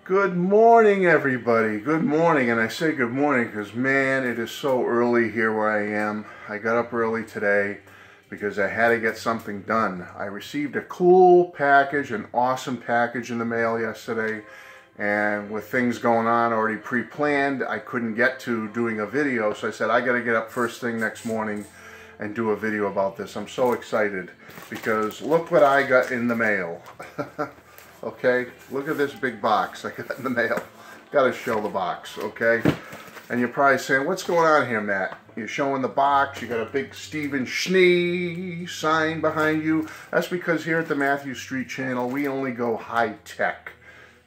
Good morning, everybody. Good morning, and I say good morning because, man, it is so early here where I am. I got up early today because I had to get something done. I received a cool package, an awesome package in the mail yesterday, and with things going on already pre-planned, I couldn't get to doing a video, so I said I got to get up first thing next morning and do a video about this. I'm so excited because look what I got in the mail. Okay, look at this big box I got in the mail. Gotta show the box, okay? And you're probably saying, what's going on here, Matt? You're showing the box, you got a big Stephen Schnee sign behind you. That's because here at the Matthew Street channel, we only go high-tech.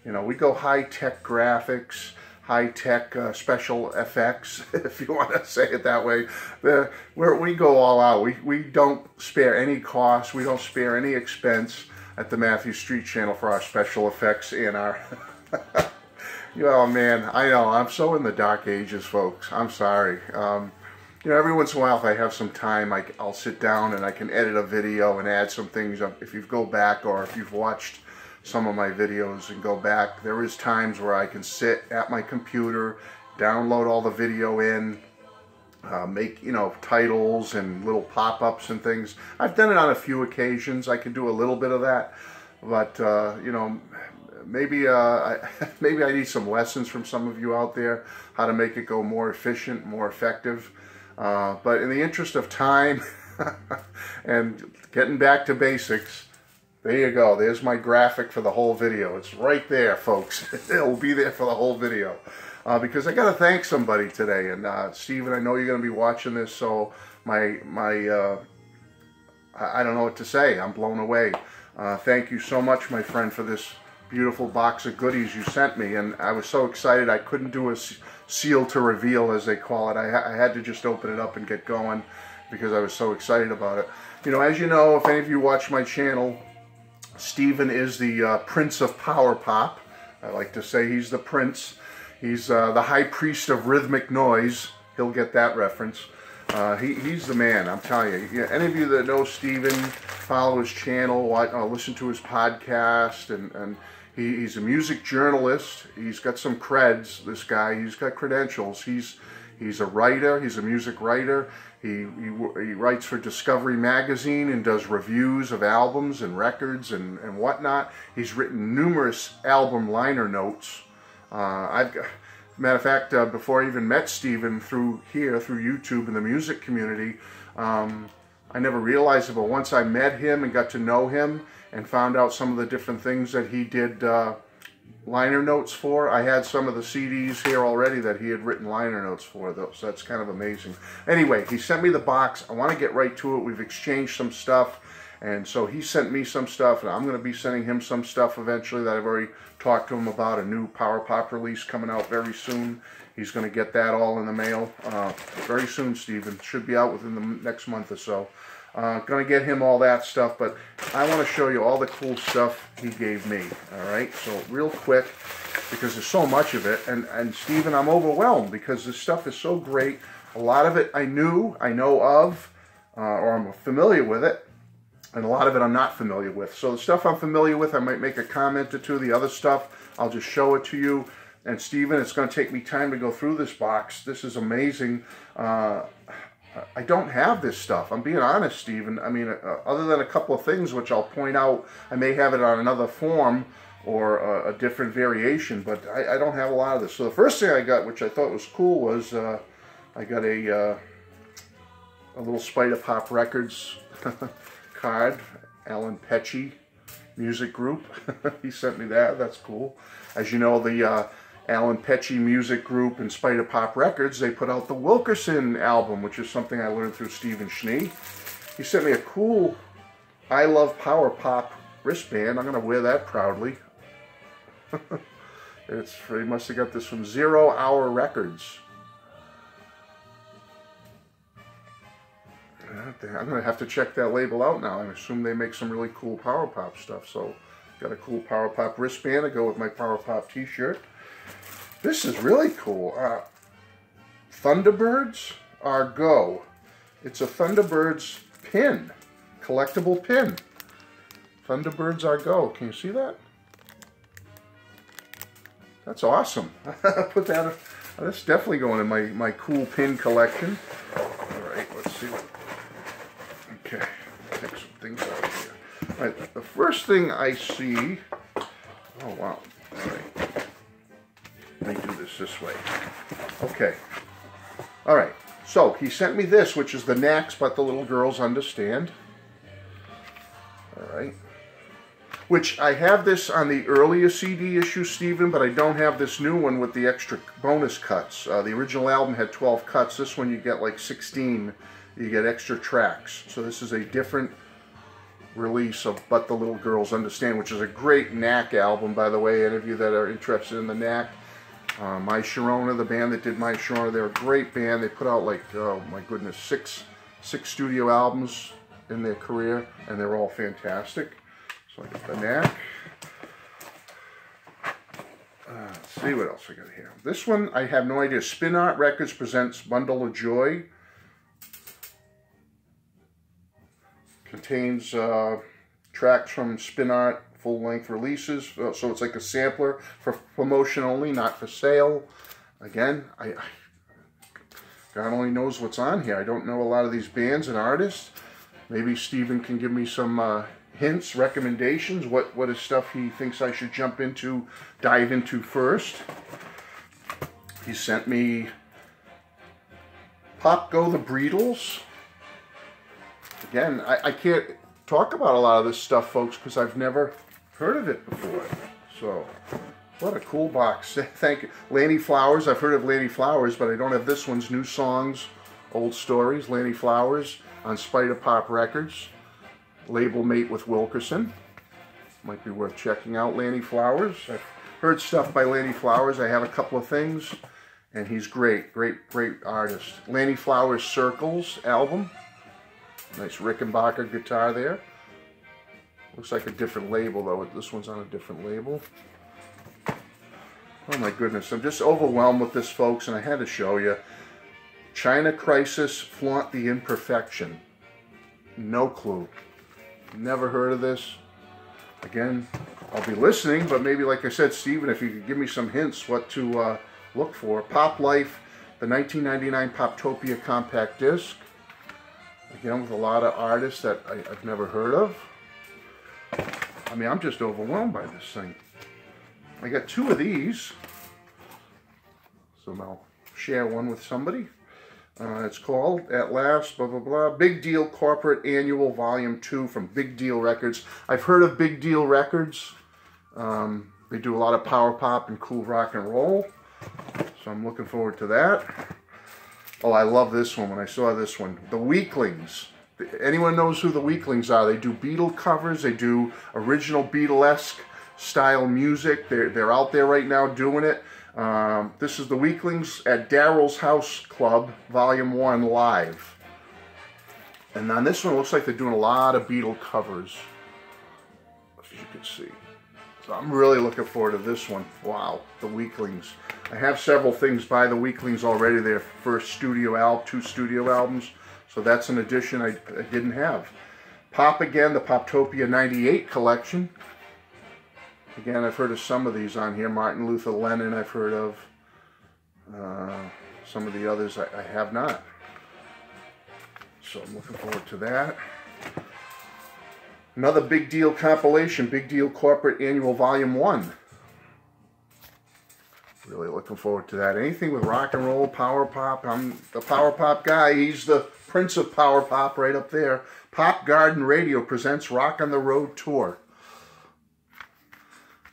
You know, we go high-tech graphics, high-tech special effects, if you want to say it that way. We go all out. We don't spare any cost, we don't spare any expense at the Matthew Street channel for our special effects and our... Oh man, I know, I'm so in the dark ages, folks. I'm sorry. You know, every once in a while if I have some time, I'll sit down and I can edit a video and add some things up. If you go back or if you've watched some of my videos and go back, there is times where I can sit at my computer, download all the video in, make, you know, titles and little pop-ups and things. I've done it on a few occasions. I can do a little bit of that, but you know, maybe maybe I need some lessons from some of you out there how to make it go more efficient, more effective. But in the interest of time and getting back to basics, there you go. There's my graphic for the whole video. It's right there, folks. It'll be there for the whole video. Because I got to thank somebody today, and Steven, I know you're going to be watching this, so I don't know what to say. I'm blown away. Thank you so much, my friend, for this beautiful box of goodies you sent me, and I was so excited I couldn't do a seal to reveal, as they call it. I had to just open it up and get going because I was so excited about it. You know, as you know, if any of you watch my channel, Steven is the Prince of Power Pop. I like to say he's the Prince. He's the high priest of rhythmic noise. He'll get that reference. He's the man, I'm telling you. Yeah, any of you that know Steven, follow his channel, listen to his podcast, and he's a music journalist. He's got some creds, this guy. He's got credentials. He's a writer. He's a music writer. He writes for Discovery Magazine and does reviews of albums and records and whatnot. He's written numerous album liner notes. Matter of fact, before I even met Steven through YouTube in the music community, I never realized it, but once I met him and got to know him and found out some of the different things that he did liner notes for, I had some of the CDs here already that he had written liner notes for, though, so that's kind of amazing. Anyway, he sent me the box. I want to get right to it. We've exchanged some stuff. And so he sent me some stuff, and I'm going to be sending him some stuff eventually that I've already talked to him about, a new Power Pop release coming out very soon. He's going to get that all in the mail very soon, Steven. Should be out within the next month or so. Going to get him all that stuff, but I want to show you all the cool stuff he gave me, all right? So real quick, because there's so much of it, and Steven, I'm overwhelmed because this stuff is so great. A lot of it I know of, or I'm familiar with it. And a lot of it I'm not familiar with. So the stuff I'm familiar with, I might make a comment or two. The other stuff, I'll just show it to you. And Steven, it's going to take me time to go through this box. This is amazing. I don't have this stuff. I'm being honest, Steven. I mean, other than a couple of things which I'll point out, I may have it on another form or a different variation, but I don't have a lot of this. So the first thing I got, which I thought was cool, was I got a little Spider Pop Records card, Alan Pecci Music Group. He sent me that. That's cool. As you know, the Alan Pecci Music Group and Spider Pop Records, they put out the Wilkerson album, which is something I learned through Stephen Schnee. He sent me a cool I Love Power Pop wristband. I'm going to wear that proudly. He must have got this from 0 Hour Records. I'm going to have to check that label out now. I assume they make some really cool Power Pop stuff. So, got a cool Power Pop wristband to go with my Power Pop t-shirt. This is really cool. Thunderbirds are go. It's a Thunderbirds pin, collectible pin. Thunderbirds are go. Can you see that? That's awesome. Put that, that's definitely going in my cool pin collection. All right, let's see what, okay, take some things out of here. All right, the first thing I see, oh wow, all right, let me do this way. Okay, all right, so he sent me this, which is the Knacks, but the little girls understand. All right. Which I have this on the earlier CD issue, Stephen, but I don't have this new one with the extra bonus cuts. The original album had 12 cuts. This one you get like 16. You get extra tracks. So this is a different release of But the Little Girls Understand, which is a great Knack album, by the way. Any of you that are interested in the Knack. My Sharona, the band that did My Sharona, they're a great band. They put out like, oh my goodness, six studio albums in their career, and they're all fantastic. So I got the Knack. Let's see what else I got here. This one, I have no idea. Spin Art Records presents Bundle of Joy. Contains tracks from Spin Art full-length releases. So it's like a sampler for promotion only, not for sale. Again, God only knows what's on here. I don't know a lot of these bands and artists. Maybe Stephen can give me some hints, recommendations, what is stuff he thinks I should dive into first. He sent me Pop Go the Beatles. Again, I can't talk about a lot of this stuff, folks, because I've never heard of it before. So, what a cool box. Thank you. Lanny Flowers, I've heard of Lanny Flowers, but I don't have this one's New Songs, Old Stories, Lanny Flowers on Spider Pop Records. Label mate with Wilkerson. Might be worth checking out. Lanny Flowers. I've heard stuff by Lanny Flowers. I have a couple of things, and he's great artist. Lanny Flowers Circles album. Nice Rickenbacker guitar there. Looks like a different label though. This one's on a different label. Oh my goodness, I'm just overwhelmed with this, folks, and I had to show you. China Crisis, Flaunt the Imperfection. No clue. Never heard of this. Again, I'll be listening, but maybe, like I said, Stephen, if you could give me some hints what to look for. Pop Life, the 1999 Poptopia compact disc. Again, with a lot of artists that I've never heard of. I mean, I'm just overwhelmed by this thing. I got 2 of these, so I'll share one with somebody. It's called, at last, blah, blah, blah, Big Deal Corporate Annual Volume 2 from Big Deal Records. I've heard of Big Deal Records. They do a lot of power pop and cool rock and roll. So I'm looking forward to that. Oh, I love this one when I saw this one. The Weaklings. Anyone knows who the Weaklings are? They do Beatle covers. They do original Beatlesque style music. They're out there right now doing it. This is the Weaklings at Daryl's House Club, Volume 1 live. And on this one, it looks like they're doing a lot of Beatle covers, as you can see. So I'm really looking forward to this one. Wow, the Weaklings. I have several things by the Weaklings already. Their first studio album, 2 studio albums. So that's an addition I didn't have. Pop Again, the Poptopia 98 collection. Again, I've heard of some of these on here. Martin Luther Lennon I've heard of. Some of the others I have not. So I'm looking forward to that. Another Big Deal compilation, Big Deal Corporate Annual Volume 1. Really looking forward to that. Anything with rock and roll, power pop. I'm the power pop guy. He's the prince of power pop right up there. Pop Garden Radio presents Rock on the Road Tour.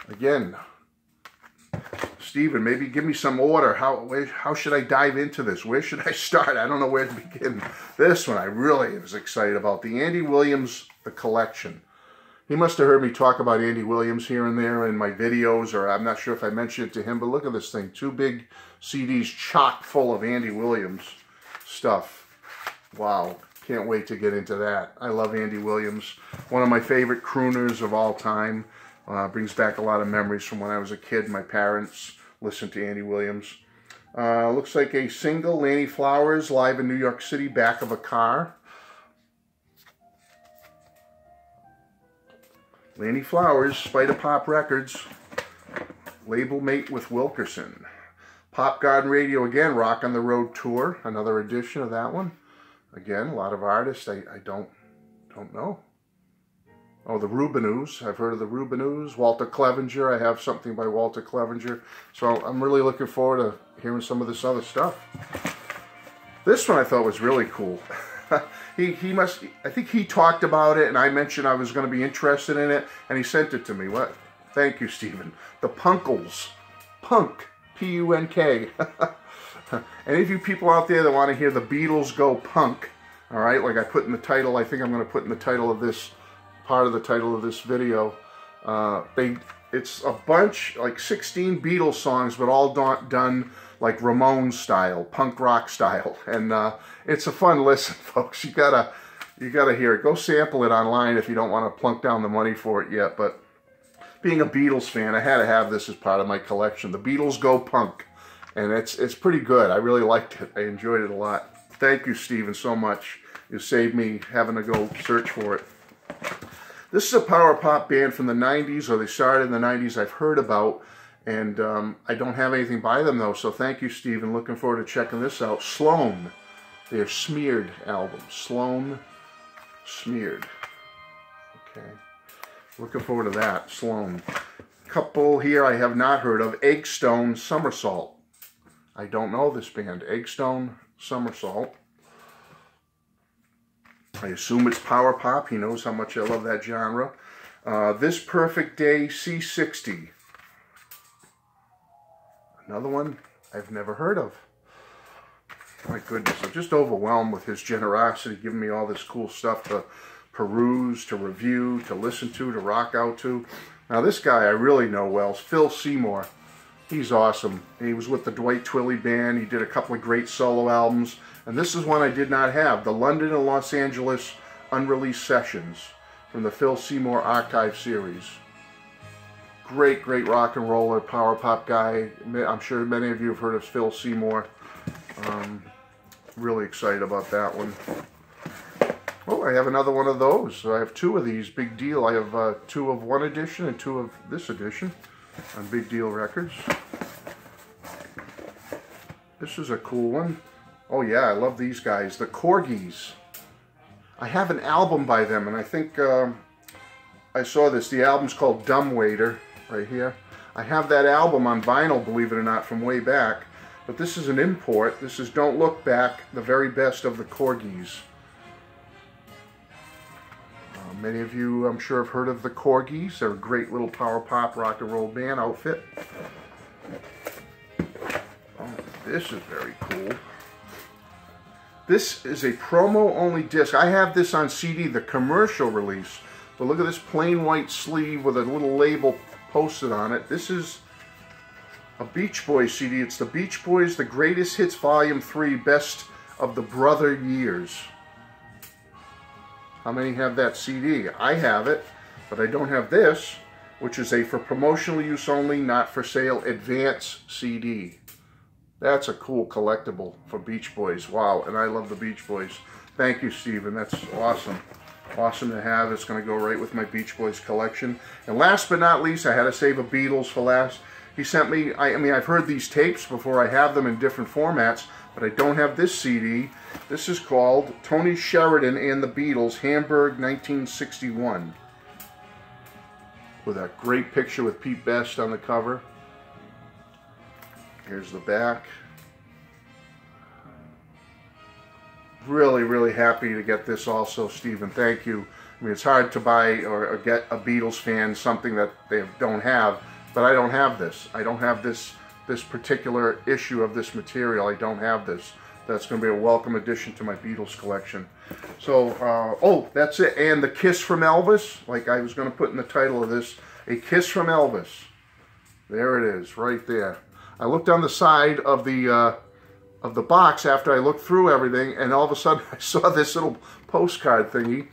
Again, Stephen, maybe give me some order. How should I dive into this? Where should I start? I don't know where to begin. This one I really was excited about. The Andy Williams, The Collection. He must have heard me talk about Andy Williams here and there in my videos, or I'm not sure if I mentioned it to him, but look at this thing. 2 big CDs chock full of Andy Williams stuff. Wow. Can't wait to get into that. I love Andy Williams. One of my favorite crooners of all time. Brings back a lot of memories from when I was a kid. My parents listened to Andy Williams. Looks like a single, Lanny Flowers, live in New York City, back of a car. Lanny Flowers, Spider Pop Records. Label Mate with Wilkerson. Pop Garden Radio again, Rock on the Road Tour, another edition of that one. Again, a lot of artists I don't know. Oh, the Rubinoos. I've heard of the Rubinoos. Walter Clevenger. I have something by Walter Clevenger. So I'm really looking forward to hearing some of this other stuff. This one I thought was really cool. I think he talked about it, and I mentioned I was going to be interested in it, and he sent it to me. What? Thank you, Stephen. The Punkles. Punk. P-U-N-K. Any of you people out there that want to hear the Beatles go punk, all right, like I put in the title, I think I'm going to put in the title of this, part of the title of this video, it's a bunch, like 16 Beatles songs, but all done like Ramones style, punk rock style, and it's a fun listen, folks. You gotta hear it. Go sample it online if you don't want to plunk down the money for it yet, but being a Beatles fan, I had to have this as part of my collection. The Beatles Go Punk. And it's pretty good. I really liked it. I enjoyed it a lot. Thank you, Stephen, so much. You saved me having to go search for it. This is a power pop band from the 90s, or they started in the 90s, I've heard about. And I don't have anything by them, though. So thank you, Stephen. Looking forward to checking this out. Sloan. Their Smeared album. Sloan Smeared. Okay. Looking forward to that, Sloan. Couple here I have not heard of. Eggstone Somersault. I don't know this band. Eggstone Somersault. I assume it's power pop. He knows how much I love that genre. This Perfect Day C60. Another one I've never heard of. My goodness, I'm just overwhelmed with his generosity, giving me all this cool stuff to peruse, to review, to listen to rock out to. Now this guy I really know well is Phil Seymour. He's awesome. He was with the Dwight Twilley Band. He did a couple of great solo albums. And this is one I did not have. The London and Los Angeles Unreleased Sessions from the Phil Seymour Archive series. Great, great rock and roller, power pop guy. I'm sure many of you have heard of Phil Seymour. Really excited about that one. Oh, I have another one of those. So I have two of these. Big deal. I have two of one edition and two of this edition on Big Deal Records. This is a cool one. Oh yeah, I love these guys. The Corgis. I have an album by them, and I think I saw this. The album's called Dumbwaiter, right here. I have that album on vinyl, believe it or not, from way back. But this is an import. This is Don't Look Back, the very best of the Corgis. Many of you, I'm sure, have heard of the Corgis. They're a great little power pop rock and roll band outfit. Oh, this is very cool. This is a promo-only disc. I have this on CD, the commercial release. But look at this plain white sleeve with a little label posted on it. This is a Beach Boys CD. It's the Beach Boys, The Greatest Hits Volume 3, Best of the Brother Years. How many have that CD? I have it, but I don't have this, which is a for promotional use only, not for sale, advance CD. That's a cool collectible for Beach Boys. Wow, and I love the Beach Boys. Thank you, Stephen. That's awesome. Awesome to have. It's going to go right with my Beach Boys collection. And last but not least, I had to save a Beatles for last. He sent me, I mean, I've heard these tapes before. I have them in different formats, but I don't have this CD. This is called Tony Sheridan and the Beatles, Hamburg, 1961. With a great picture with Pete Best on the cover. Here's the back. Really, really happy to get this also, Stephen. Thank you. I mean, it's hard to buy or get a Beatles fan something that they don't have, but I don't have this. I don't have this particular issue of this material. I don't have this. That's going to be a welcome addition to my Beatles collection. So, oh, that's it. And the Kiss from Elvis, like I was going to put in the title of this, A Kiss from Elvis. There it is, right there. I looked on the side of the box after I looked through everything, and all of a sudden I saw this little postcard thingy.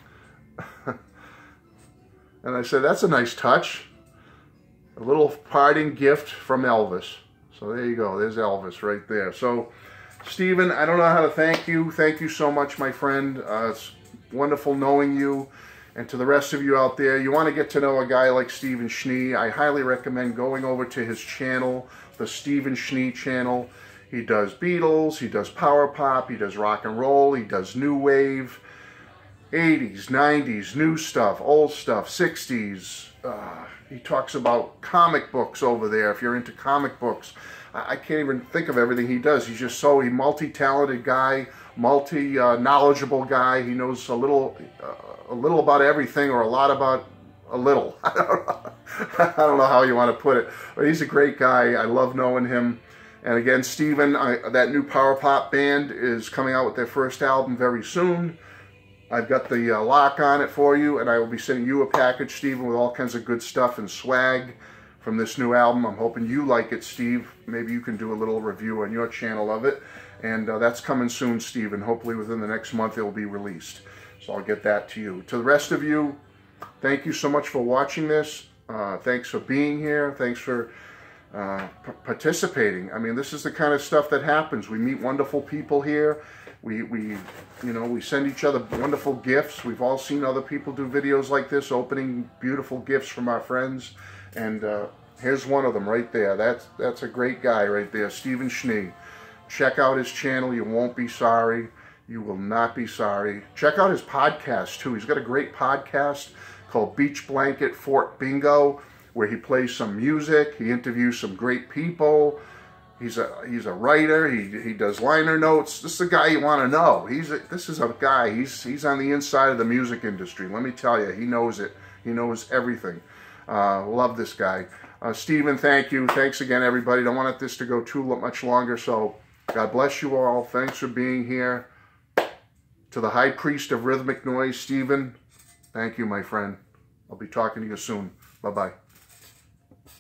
And I said, that's a nice touch. A little parting gift from Elvis. So there you go. There's Elvis right there. So, Stephen, I don't know how to thank you. Thank you so much, my friend. It's wonderful knowing you. And to the rest of you out there, you want to get to know a guy like Stephen Schnee, I highly recommend going over to his channel, the Stephen Schnee channel. He does Beatles, he does power pop, he does rock and roll, he does new wave, 80s, 90s, new stuff, old stuff, 60s. He talks about comic books over there, if you're into comic books. I can't even think of everything he does. He's just so multi-talented guy, multi-knowledgeable guy. He knows a little about everything, or a lot about a little. I don't know how you want to put it, but he's a great guy. I love knowing him. And again, Stephen, that new power pop band is coming out with their first album very soon. I've got the lock on it for you, and I will be sending you a package, Stephen, with all kinds of good stuff and swag from this new album. I'm hoping you like it, Steve. Maybe you can do a little review on your channel of it. And that's coming soon, Stephen. Hopefully within the next month it will be released. So I'll get that to you. To the rest of you, thank you so much for watching this. Thanks for being here. Thanks for participating. I mean, this is the kind of stuff that happens. We meet wonderful people here. We send each other wonderful gifts. We've all seen other people do videos like this, opening beautiful gifts from our friends. And here's one of them right there. That's a great guy right there, Stephen Schnee. Check out his channel. You won't be sorry. You will not be sorry. Check out his podcast, too. He's got a great podcast called Beach Blanket Fort Bingo, where he plays some music. He interviews some great people. He's a writer. He does liner notes. This is a guy you want to know. This is a guy. He's on the inside of the music industry. Let me tell you, he knows it. He knows everything. Love this guy. Stephen, thank you. Thanks again, everybody. Don't want this to go too much longer, so God bless you all. Thanks for being here. To the High Priest of Rhythmic Noise, Stephen, thank you, my friend. I'll be talking to you soon. Bye-bye.